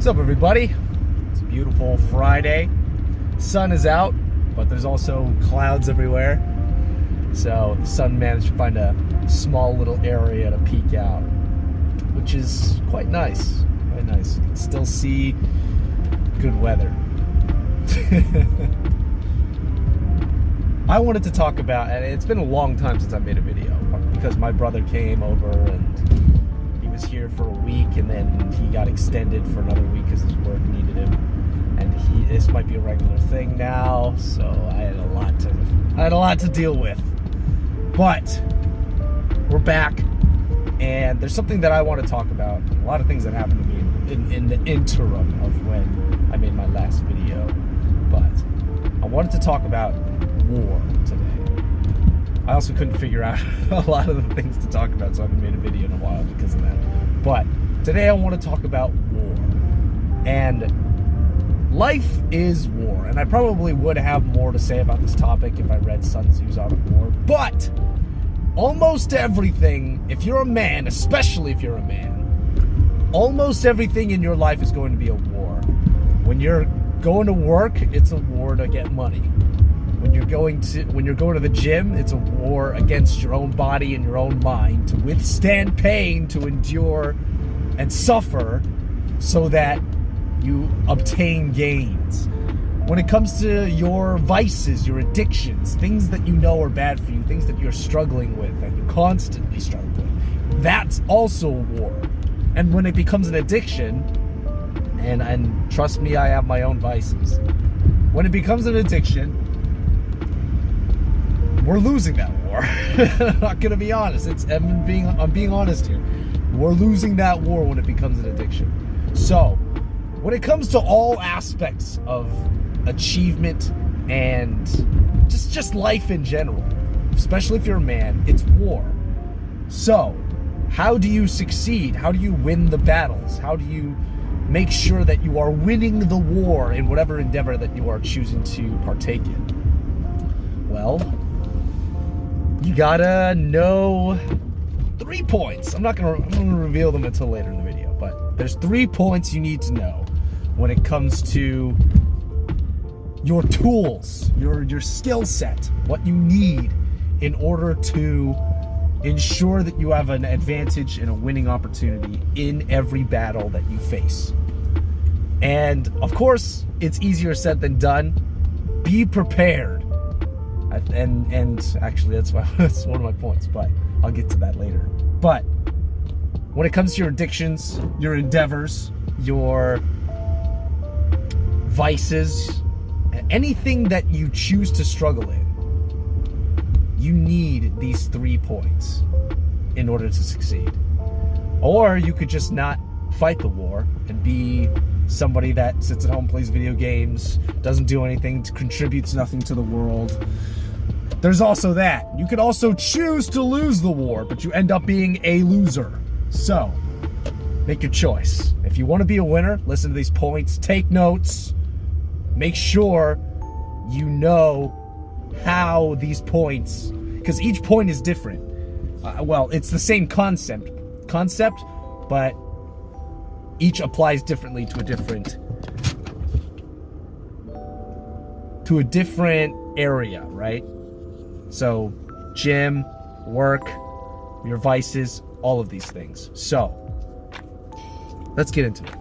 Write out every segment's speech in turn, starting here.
What's up, everybody? It's a beautiful Friday. Sun is out, but there's also clouds everywhere. So the sun managed to find a small little area to peek out, which is quite nice. Quite nice. You can still see good weather. I wanted to talk about, and it's been a long time since I made a video, because my brother came over and he was here for a week, and then he got extended for another week because his work needed him. And this might be a regular thing now, so I had a lot to deal with. But we're back, and there's something that I want to talk about. A lot of things that happened to me in the interim of when I made my last video. But I wanted to talk about war today. I also couldn't figure out a lot of the things to talk about, so I haven't made a video in a while because of that. But today I want to talk about war. And life is war, and I probably would have more to say about this topic if I read Sun Tzu's Art of War. But almost everything, if you're a man, especially if you're a man, almost everything in your life is going to be a war. When you're going to work, it's a war to get money. When you're going to the gym, it's a war against your own body and your own mind to withstand pain, to endure and suffer so that you obtain gains. When it comes to your vices, your addictions, things that you know are bad for you, things that you're struggling with, that you constantly struggle with, that's also a war. And when it becomes an addiction, and trust me, I have my own vices. When it becomes an addiction, we're losing that war. I'm not gonna be honest. I'm being honest here. We're losing that war when it becomes an addiction. So, when it comes to all aspects of achievement and just life in general, especially if you're a man, it's war. So, how do you succeed? How do you win the battles? How do you make sure that you are winning the war in whatever endeavor that you are choosing to partake in? Well, you gotta know 3 points. I'm gonna reveal them until later in the video, but there's 3 points you need to know when it comes to your tools, your skill set, what you need in order to ensure that you have an advantage and a winning opportunity in every battle that you face. And of course, it's easier said than done. Be prepared. And actually, that's one of my points, but I'll get to that later. But when it comes to your addictions, your endeavors, your vices, anything that you choose to struggle in, you need these 3 points in order to succeed. Or you could just not fight the war and be somebody that sits at home, plays video games, doesn't do anything, contributes nothing to the world. There's also that. You could also choose to lose the war, but you end up being a loser. So, make your choice. If you want to be a winner, listen to these points, take notes, make sure you know how these points, because each point is different. Well, it's the same concept, but each applies differently to a different area, right? So, gym, work, your vices, all of these things. So, let's get into it.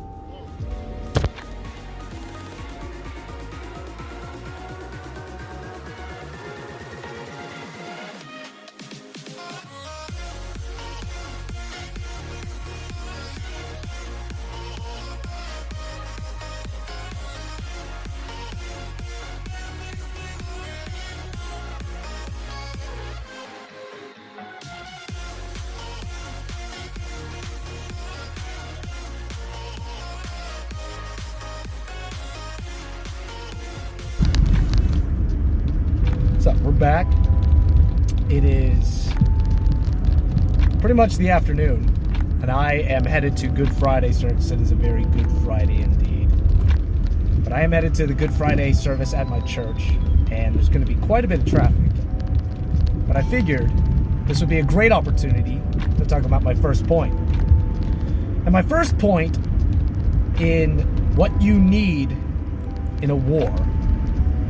So, we're back. It is pretty much the afternoon, and I am headed to Good Friday service. It is a very Good Friday indeed. But I am headed to the Good Friday service at my church, and there's going to be quite a bit of traffic. But I figured this would be a great opportunity to talk about my first point. And my first point in what you need in a war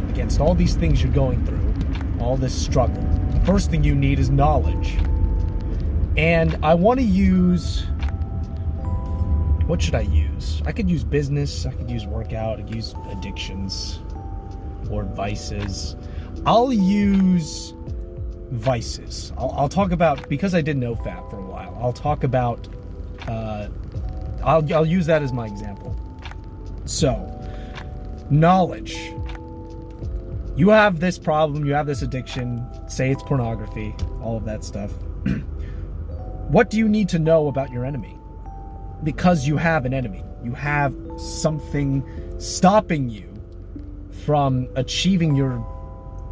against all these things you're going through, all this struggle. The first thing you need is knowledge. And I want to use, what should I use? I could use business, I could use workout, I could use addictions or vices. I'll use vices. I'll talk about, because I did NoFap for a while, I'll talk about, I'll use that as my example. So, knowledge. You have this problem, you have this addiction, say it's pornography, all of that stuff. What do you need to know about your enemy? Because you have an enemy. You have something stopping you from achieving your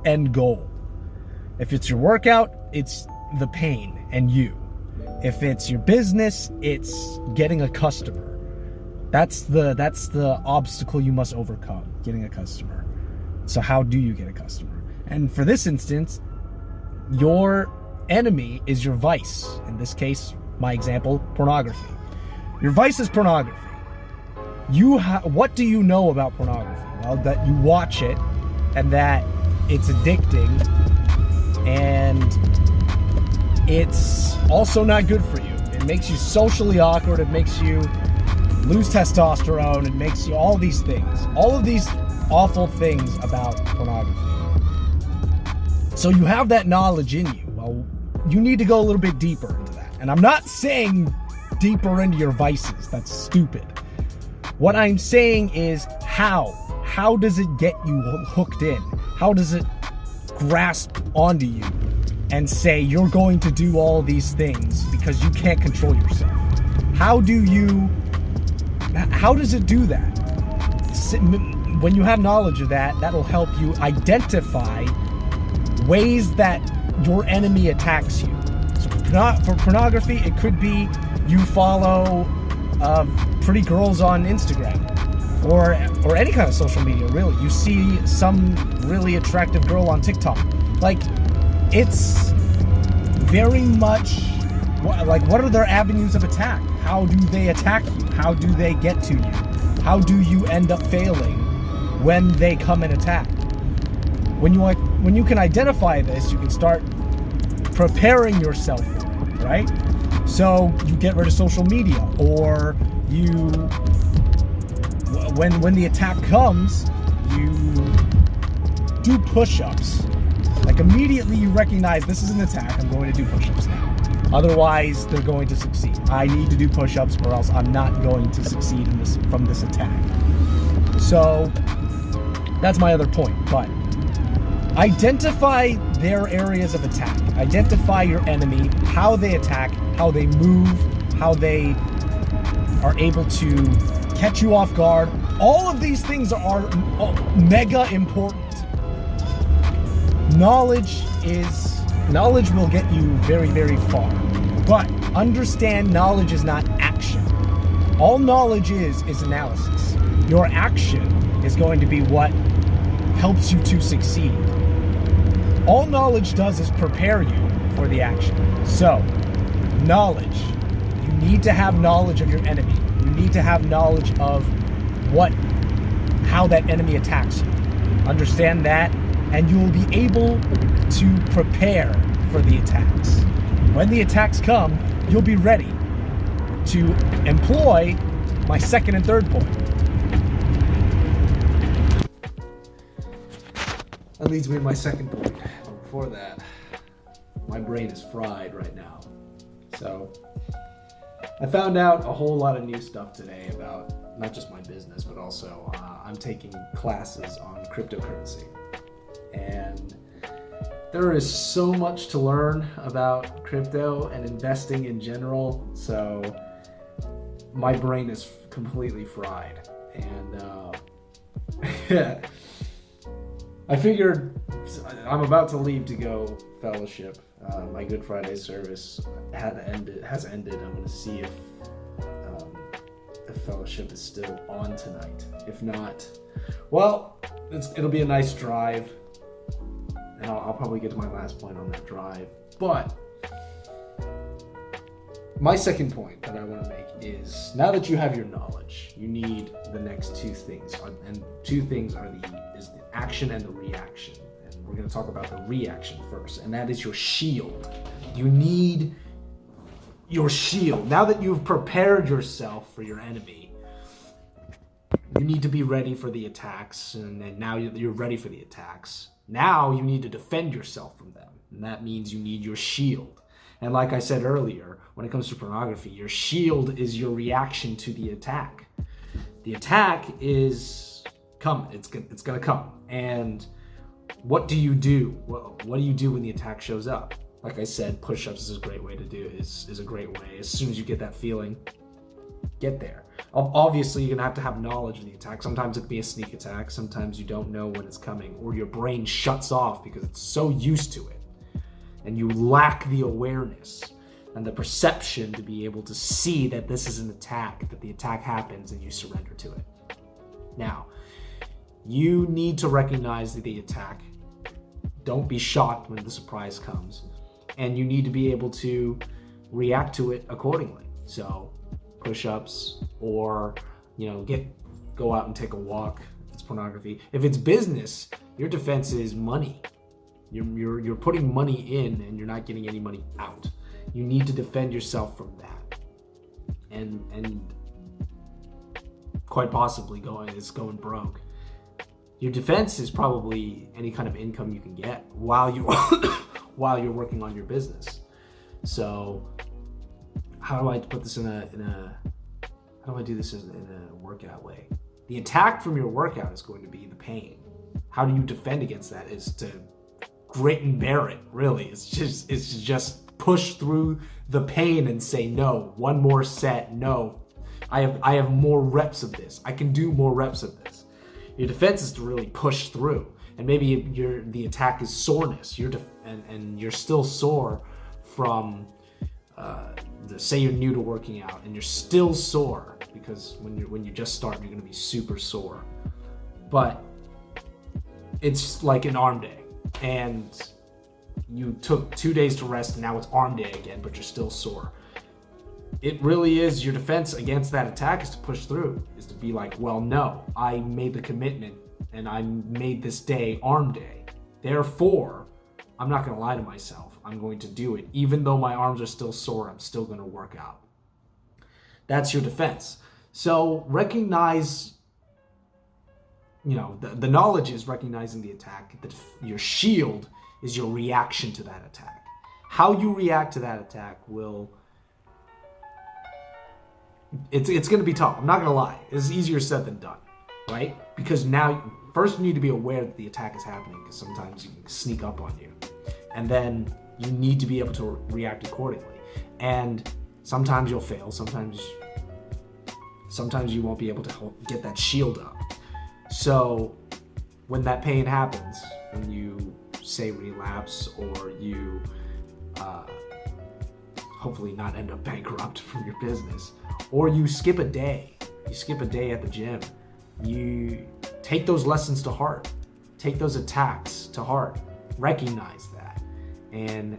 end goal. If it's your workout, it's the pain and you. If it's your business, it's getting a customer. That's the obstacle you must overcome, getting a customer. So how do you get a customer? And for this instance, your enemy is your vice. In this case, my example, pornography. Your vice is pornography. What do you know about pornography? Well, that you watch it and that it's addicting and it's also not good for you. It makes you socially awkward. It makes you lose testosterone. It makes you all these things. All of these awful things about pornography. So you have that knowledge in you. Well, you need to go a little bit deeper into that. And I'm not saying deeper into your vices. That's stupid. What I'm saying is how. How does it get you hooked in? How does it grasp onto you and say you're going to do all these things because you can't control yourself? How does it do that? When you have knowledge of that, that'll help you identify ways that your enemy attacks you. So for pornography, it could be you follow pretty girls on Instagram or any kind of social media, really. You see some really attractive girl on TikTok. Like, it's very much like, what are their avenues of attack? How do they attack you? How do they get to you? How do you end up failing when they come and attack? When you can identify this, you can start preparing yourself for it, right? So you get rid of social media, or when the attack comes, you do push-ups. Like, immediately you recognize this is an attack, I'm going to do push-ups now. Otherwise, they're going to succeed. I need to do push-ups or else I'm not going to succeed from this attack. So that's my other point. But identify their areas of attack. Identify your enemy, how they attack, how they move, how they are able to catch you off guard. All of these things are mega important. Knowledge will get you very, very far. But understand, knowledge is not action. All knowledge is analysis. Your action is going to be what helps you to succeed. All knowledge does is prepare you for the action. So, knowledge. You need to have knowledge of your enemy. You need to have knowledge of how that enemy attacks you. Understand that, and you will be able to prepare for the attacks. When the attacks come, you'll be ready to employ my second and third point. That leads me to my second point. But before that, my brain is fried right now. So, I found out a whole lot of new stuff today about not just my business, but also I'm taking classes on cryptocurrency. And there is so much to learn about crypto and investing in general, so my brain is completely fried. And I figured I'm about to leave to go fellowship. My Good Friday service has ended. I'm going to see if fellowship is still on tonight. If not, well, it'll be a nice drive. And I'll probably get to my last point on that drive. But My second point that I want to make is, now that you have your knowledge, you need the next two things, and two things is the action and the reaction. And we're going to talk about the reaction first, and that is your shield. You need your shield. Now that you've prepared yourself for your enemy, you need to be ready for the attacks, and now you're ready for the attacks. Now you need to defend yourself from them, and that means you need your shield. And like I said earlier, when it comes to pornography, your shield is your reaction to the attack. The attack is coming. It's going to come. And what do you do? Well, what do you do when the attack shows up? Like I said, push-ups is a great way to do it. Is a great way. As soon as you get that feeling, get there. Obviously, you're going to have knowledge of the attack. Sometimes it can be a sneak attack. Sometimes you don't know when it's coming, or your brain shuts off because it's so used to it. And you lack the awareness and the perception to be able to see that this is an attack, that the attack happens, and you surrender to it. Now, you need to recognize the attack. Don't be shocked when the surprise comes. And you need to be able to react to it accordingly. So, push-ups, or, go out and take a walk if it's pornography. If it's business, your defense is money. You're putting money in and you're not getting any money out. You need to defend yourself from that. And quite possibly going broke. Your defense is probably any kind of income you can get while you're working on your business. So how do I put this in a workout way? The attack from your workout is going to be the pain. How do you defend against that is to grit and bear it, really. It's just push through the pain and say, no, one more set, no. I have more reps of this. I can do more reps of this. Your defense is to really push through. And maybe the attack is soreness. And you're still sore from, say you're new to working out and you're still sore, because when you just start, you're going to be super sore. But it's like an arm day. And you took 2 days to rest, and now it's arm day again, but you're still sore. It really is your defense against that attack is to push through, is to be like, well, no, I made the commitment and I made this day arm day. Therefore, I'm not going to lie to myself. I'm going to do it. Even though my arms are still sore, I'm still going to work out. That's your defense. So recognize, the knowledge is recognizing the attack. Your shield is your reaction to that attack. How you react to that attack it's going to be tough. I'm not going to lie. It's easier said than done, right? Because now, first you need to be aware that the attack is happening, because sometimes you can sneak up on you. And then you need to be able to react accordingly. And sometimes you'll fail. Sometimes you won't be able to get that shield up. So when that pain happens, when you say relapse, or you hopefully not end up bankrupt from your business, or you skip a day at the gym, you take those lessons to heart, take those attacks to heart, recognize that, and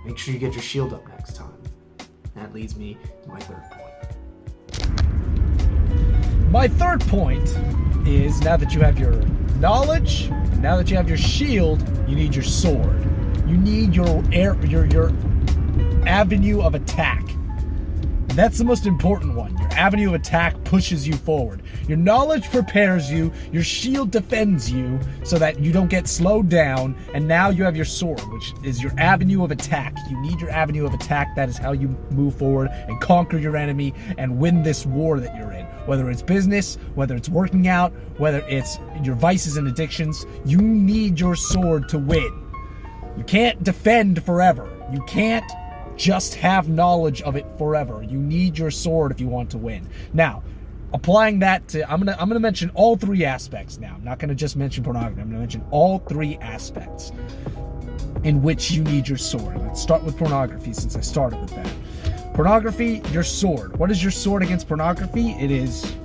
make sure you get your shield up next time. That leads me to my third point. My third point is, now that you have your knowledge, now that you have your shield, you need your sword. You need your avenue of attack. That's the most important one. Your avenue of attack pushes you forward. Your knowledge prepares you. Your shield defends you so that you don't get slowed down. And now you have your sword, which is your avenue of attack. You need your avenue of attack. That is how you move forward and conquer your enemy and win this war that you're in. Whether it's business, whether it's working out, whether it's your vices and addictions, you need your sword to win. You can't defend forever. You can't just have knowledge of it forever. You need your sword if you want to win. Now, applying that to, I'm gonna mention all three aspects now. I'm not gonna just mention pornography. I'm gonna mention all three aspects in which you need your sword. Let's start with pornography, since I started with that. Pornography, your sword. What is your sword against pornography? It is,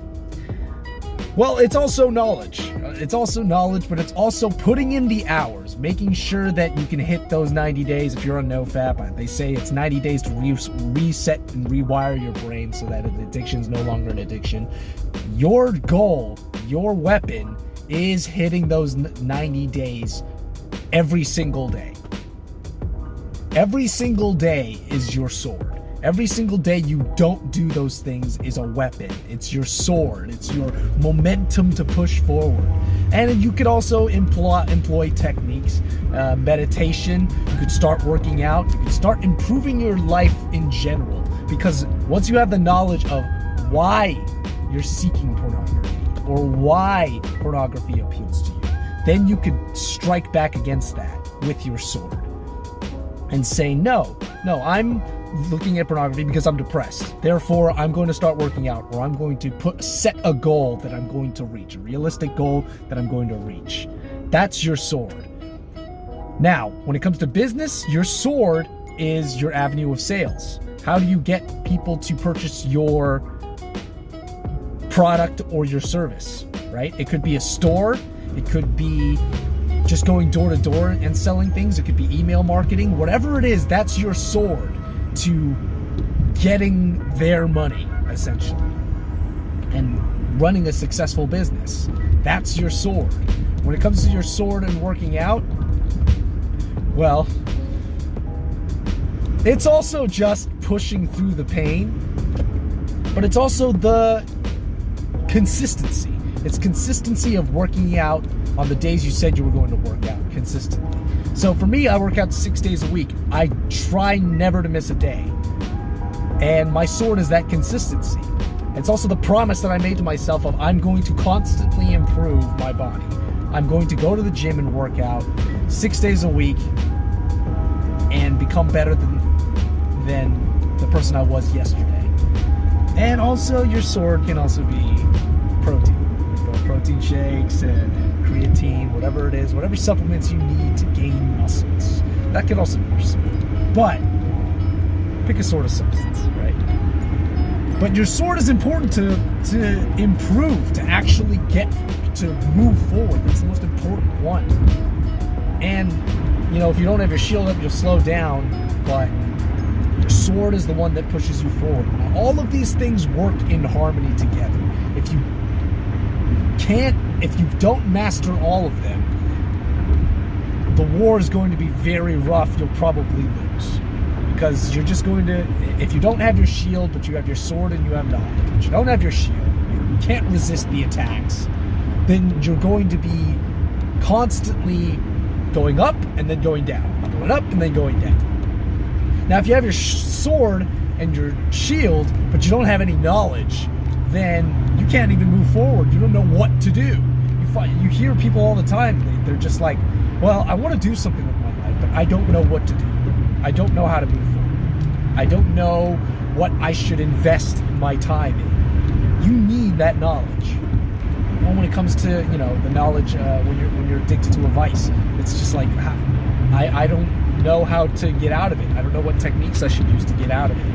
well, it's also knowledge. It's also knowledge, but it's also putting in the hours. goals, making sure that you can hit those 90 days. If you're on NoFap, they say it's 90 days to reset and rewire your brain so that an addiction is no longer an addiction. Your goal, your weapon, is hitting those 90 days every single day. Every single day is your sword. Every single day you don't do those things is a weapon. It's your sword. It's your momentum to push forward. And you could also employ techniques, meditation. You could start working out. You could start improving your life in general. Because once you have the knowledge of why you're seeking pornography or why pornography appeals to you, then you could strike back against that with your sword and say, no, I'm looking at pornography because I'm depressed. Therefore, I'm going to start working out, or I'm going to set a goal that I'm going to reach, a realistic goal that I'm going to reach. That's your sword. Now, when it comes to business, your sword is your avenue of sales. How do you get people to purchase your product or your service, right? It could be a store. It could be just going door to door and selling things. It could be email marketing. Whatever it is, that's your sword to getting their money, essentially, and running a successful business. That's your sword. When it comes to your sword and working out, well, it's also just pushing through the pain, but it's also the consistency. It's consistency of working out on the days you said you were going to work out consistently. So for me, I work out 6 days a week. I try never to miss a day. And my sword is that consistency. It's also the promise that I made to myself of I'm going to constantly improve my body. I'm going to go to the gym and work out 6 days a week and become better than the person I was yesterday. And also your sword can also be protein. Protein shakes and creatine, whatever it is, whatever supplements you need to gain muscles. That could also be your sword. But pick a sort of substance, right? But your sword is important to improve, to actually get to move forward. That's the most important one. And if you don't have your shield up, you'll slow down, but your sword is the one that pushes you forward. Now, all of these things work in harmony together. If you don't master all of them, the war is going to be very rough. You'll probably lose. Because you're just going to, if you don't have your shield, but you have your sword and you have knowledge, but you don't have your shield, you can't resist the attacks, then you're going to be constantly going up and then going down. Going up and then going down. Now, if you have your sword and your shield, but you don't have any knowledge, then you can't even move forward. You don't know what to do. You hear people all the time, they're just like, well, I want to do something with my life, but I don't know what to do. I don't know how to move forward. I don't know what I should invest my time in. You need that knowledge. Well, when it comes to, the knowledge when you're addicted to a vice, it's just like, I don't know how to get out of it. I don't know what techniques I should use to get out of it.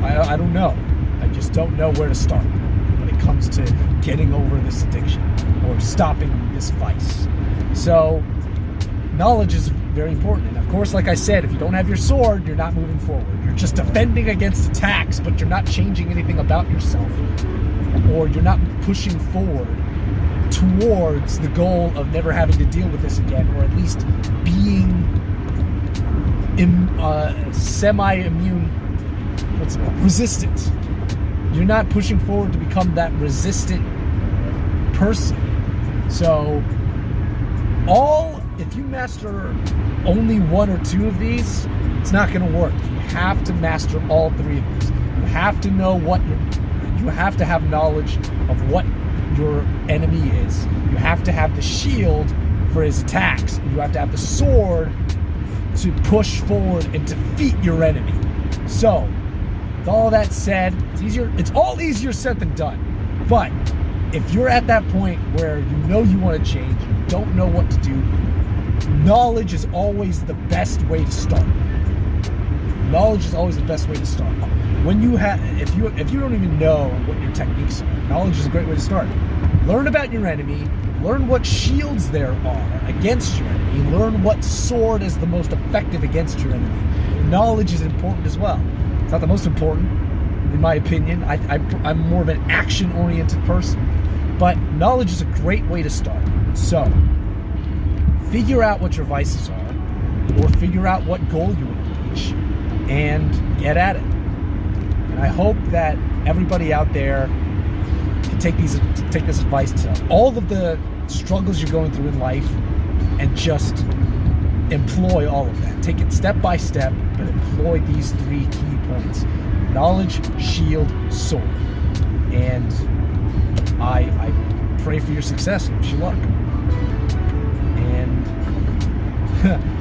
I don't know. I just don't know where to start when it comes to getting over this addiction or stopping this vice. So knowledge is very important. And of course, like I said, if you don't have your sword, you're not moving forward. You're just defending against attacks, but you're not changing anything about yourself, or you're not pushing forward towards the goal of never having to deal with this again, or at least being semi-immune, resistant. You're not pushing forward to become that resistant person. So if you master only one or two of these, it's not going to work. You have to master all three of these. You have to know you have to have knowledge of what your enemy is. You have to have the shield for his attacks. You have to have the sword to push forward and defeat your enemy. So, with all that said, it's all easier said than done. But if you're at that point where you want to change, you don't know what to do, knowledge is always the best way to start. Knowledge is always the best way to start. If you don't even know what your techniques are, knowledge is a great way to start. Learn about your enemy, Learn what shields there are against your enemy. Learn what sword is the most effective against your enemy. Knowledge is important as well. It's not the most important, in my opinion. I'm more of an action-oriented person. But knowledge is a great way to start. So, figure out what your vices are, or figure out what goal you want to reach, and get at it. And I hope that everybody out there can take this advice to all of the struggles you're going through in life and just employ all of that. Take it step by step, but employ these 3 key points: knowledge, shield, sword. And I pray for your success and wish you luck. And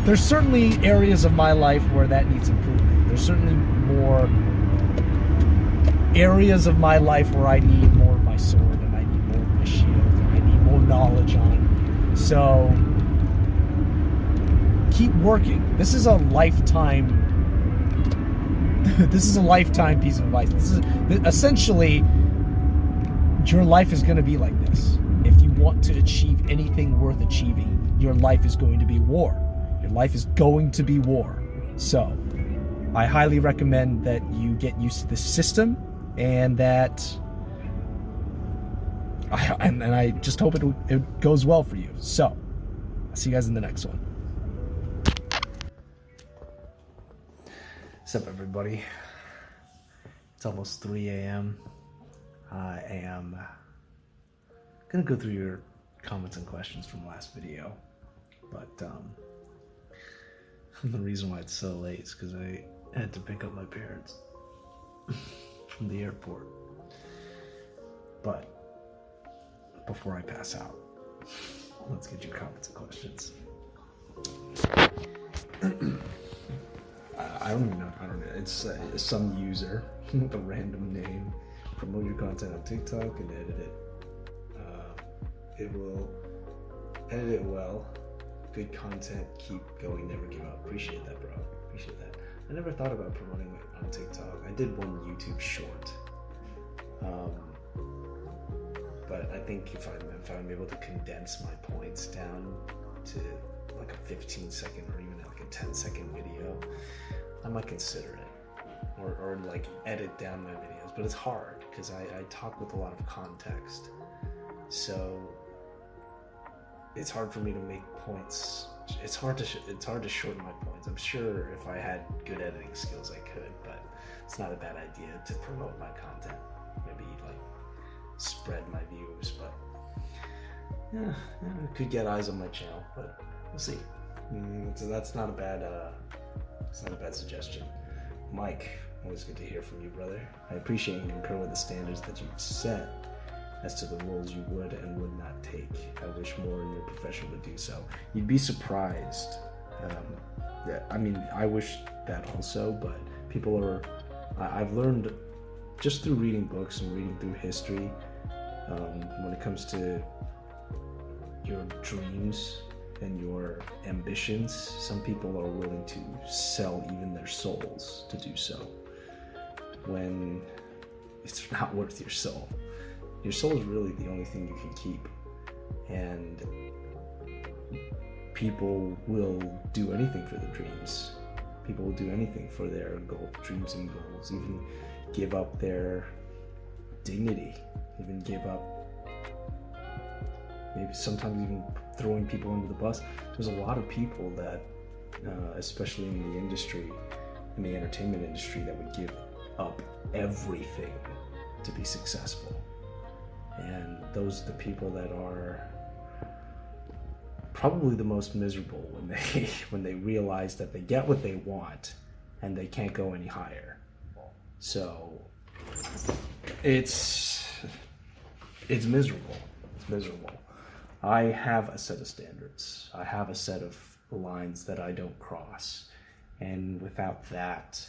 there's certainly areas of my life where that needs improvement. There's certainly more areas of my life where I need more of my sword and I need more of my shield and I need more knowledge on. So keep working. This is a lifetime piece of advice. This is essentially, your life is going to be like this. If you want to achieve anything worth achieving, your life is going to be war. Your life is going to be war. So I highly recommend that you get used to this system, and that I just hope it goes well for you. So I'll see you guys in the next one. What's up, everybody? It's almost 3 a.m. I am gonna go through your comments and questions from last video, but the reason why it's so late is because I had to pick up my parents from the airport. But before I pass out, let's get your comments and questions. I don't know. It's some user with a random name. Promote your content on TikTok and edit it. It will edit it well. Good content. Keep going. Never give up. Appreciate that, bro. Appreciate that. I never thought about promoting it on TikTok. I did one YouTube short. But I think if I'm able to condense my points down to like a 15-second or even like a 10-second video, I might consider it. Or like edit down my videos. But it's hard because I talk with a lot of context. So it's hard for me to make points. It's hard to shorten my points. I'm sure if I had good editing skills I could, but it's not a bad idea to promote my content. Maybe like spread my views, but yeah, it could get eyes on my channel, but we'll see. So that's not a bad suggestion. Mike, always good to hear from you, brother. I appreciate you concur with the standards that you've set as to the roles you would and would not take. I wish more in your profession would do so. You'd be surprised. I wish that also, but I've learned just through reading books and reading through history, when it comes to your dreams and your ambitions, some people are willing to sell even their souls to do so, when it's not worth your soul. Your soul is really the only thing you can keep, and people will do anything for their dreams. People will do anything for their dreams and goals, even give up their dignity, even give up, maybe sometimes even throwing people under the bus. There's a lot of people that, especially in the industry, in the entertainment industry, that would give up everything to be successful. And those are the people that are probably the most miserable when they realize that they get what they want and they can't go any higher. So it's miserable. It's miserable. I have a set of standards. I have a set of lines that I don't cross. And without that,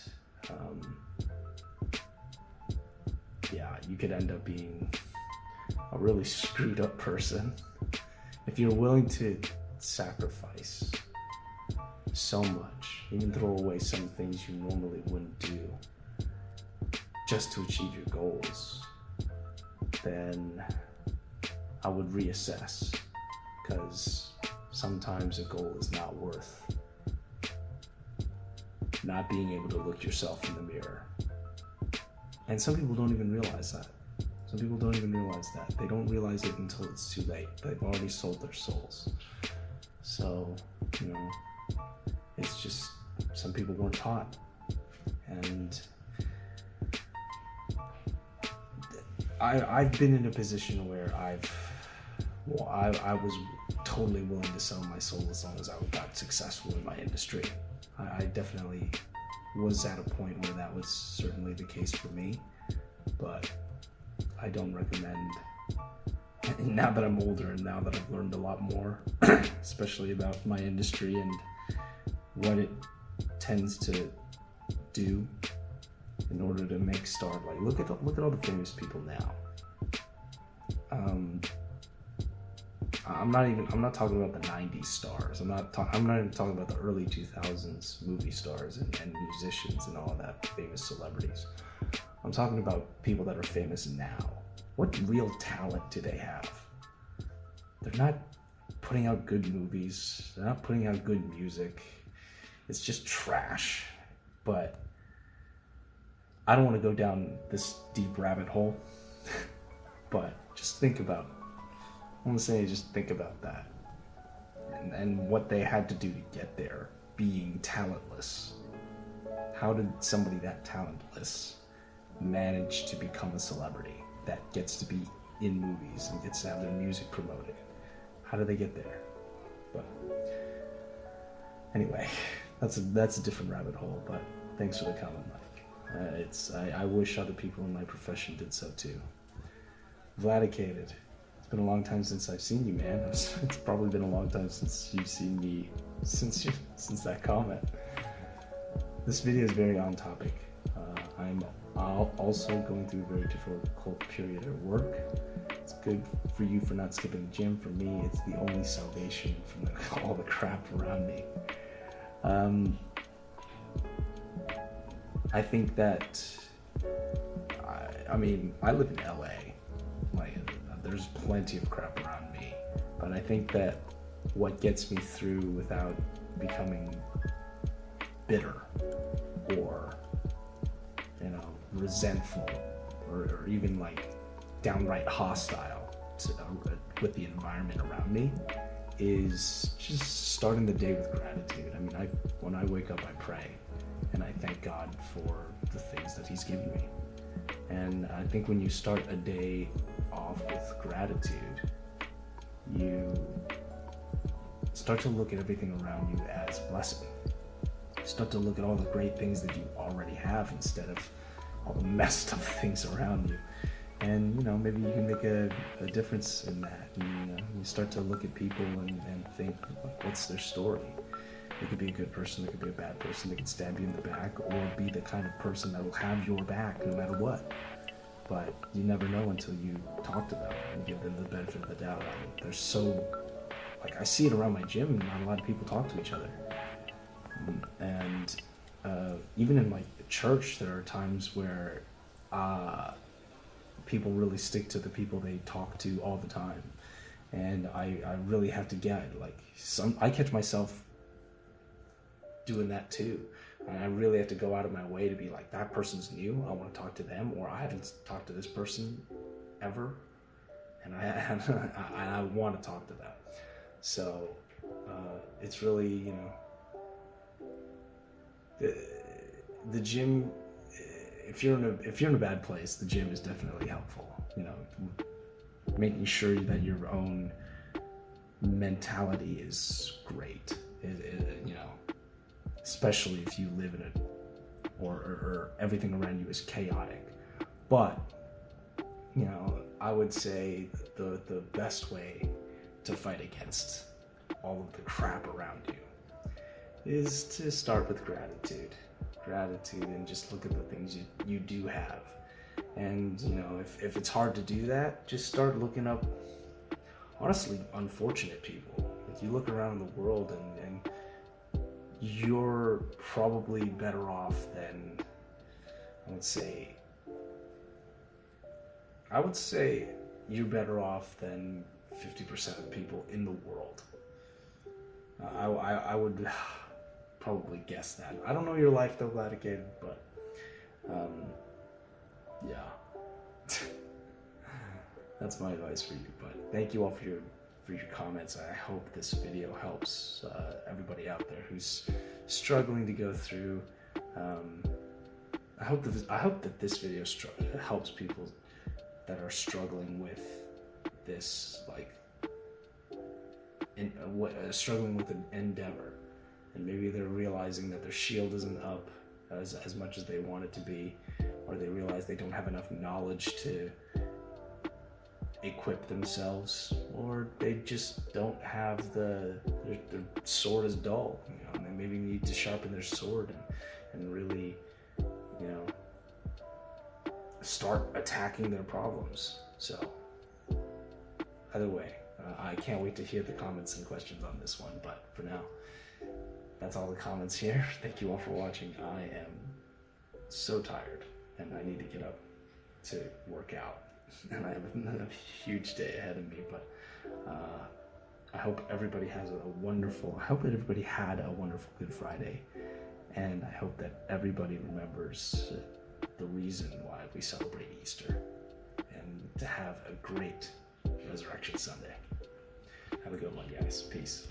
you could end up being a really screwed up person. If you're willing to sacrifice so much, even throw away some things you normally wouldn't do just to achieve your goals, then I would reassess because sometimes a goal is not worth not being able to look yourself in the mirror. And some people don't even realize that. Some people don't even realize that. They don't realize it until it's too late. They've already sold their souls. So, it's just some people weren't taught. And I've been in a position where I was totally willing to sell my soul as long as I got successful in my industry. I definitely was at a point where that was certainly the case for me, but I don't recommend, now that I'm older and now that I've learned a lot more, especially about my industry and what it tends to do in order to make start. Like, look at all the famous people now. I'm not talking about the 90s stars. I'm not even talking about the early 2000s movie stars and musicians and all of that, famous celebrities. I'm talking about people that are famous now. What real talent do they have? They're not putting out good movies. They're not putting out good music. It's just trash. But I don't want to go down this deep rabbit hole. But just think about that. And what they had to do to get there, being talentless. How did somebody that talentless manage to become a celebrity that gets to be in movies and gets to have their music promoted? How did they get there? But anyway, that's a different rabbit hole. But thanks for the comment, Mike. I wish other people in my profession did so too. Vladicated. It's been a long time since I've seen you, man. It's probably been a long time since you've seen me since that comment. This video is very on topic. I'm also going through a very difficult period at work. It's good for you for not skipping the gym. For me, it's the only salvation from all the crap around me. I think that, I live in LA. There's plenty of crap around me. But I think that what gets me through without becoming bitter or resentful or even downright hostile with the environment around me is just starting the day with gratitude. When I wake up, I pray and I thank God for the things that He's given me. And I think when you start a day off with gratitude, you start to look at everything around you as a blessing. You start to look at all the great things that you already have instead of all the messed up things around you. And maybe you can make a difference in that. And you start to look at people and think, what's their story? They could be a good person, they could be a bad person, they could stab you in the back, or be the kind of person that will have your back no matter what. But you never know until you talk to them and give them the benefit of the doubt. They're so, I see it around my gym, not a lot of people talk to each other. And even in the church, there are times where people really stick to the people they talk to all the time. And I really have to get, I catch myself doing that too. And I really have to go out of my way to be like, that person's new, I want to talk to them, or I haven't talked to this person ever, and I want to talk to them. So it's really, the gym. If you're in a bad place, the gym is definitely helpful. Making sure that your own mentality is great. Especially if you live in it, or everything around you is chaotic. But, I would say the best way to fight against all of the crap around you is to start with gratitude. Gratitude, and just look at the things you do have. And, if it's hard to do that, just start looking up, honestly, unfortunate people. You look around the world and you're probably better off than, I would say you're better off than 50% of the people in the world. I would probably guess that. I don't know your life though, Gladicated, but yeah. That's my advice for you. But thank you all for your comments. I hope this video helps everybody out there who's struggling to go through. I hope that this video helps people that are struggling with this, like, struggling with an endeavor, and maybe they're realizing that their shield isn't up as much as they want it to be, or they realize they don't have enough knowledge to equip themselves, or they just don't have their sword is dull, you know, and they maybe need to sharpen their sword and really, you know, start attacking their problems. So either way, I can't wait to hear the comments and questions on this one, but for now, that's all the comments here. Thank you all for watching. I am so tired and I need to get up to work out, and I have a huge day ahead of me, but I hope everybody had a wonderful Good Friday, and I hope that everybody remembers the reason why we celebrate Easter, and to have a great Resurrection Sunday. Have a good one, guys. Peace.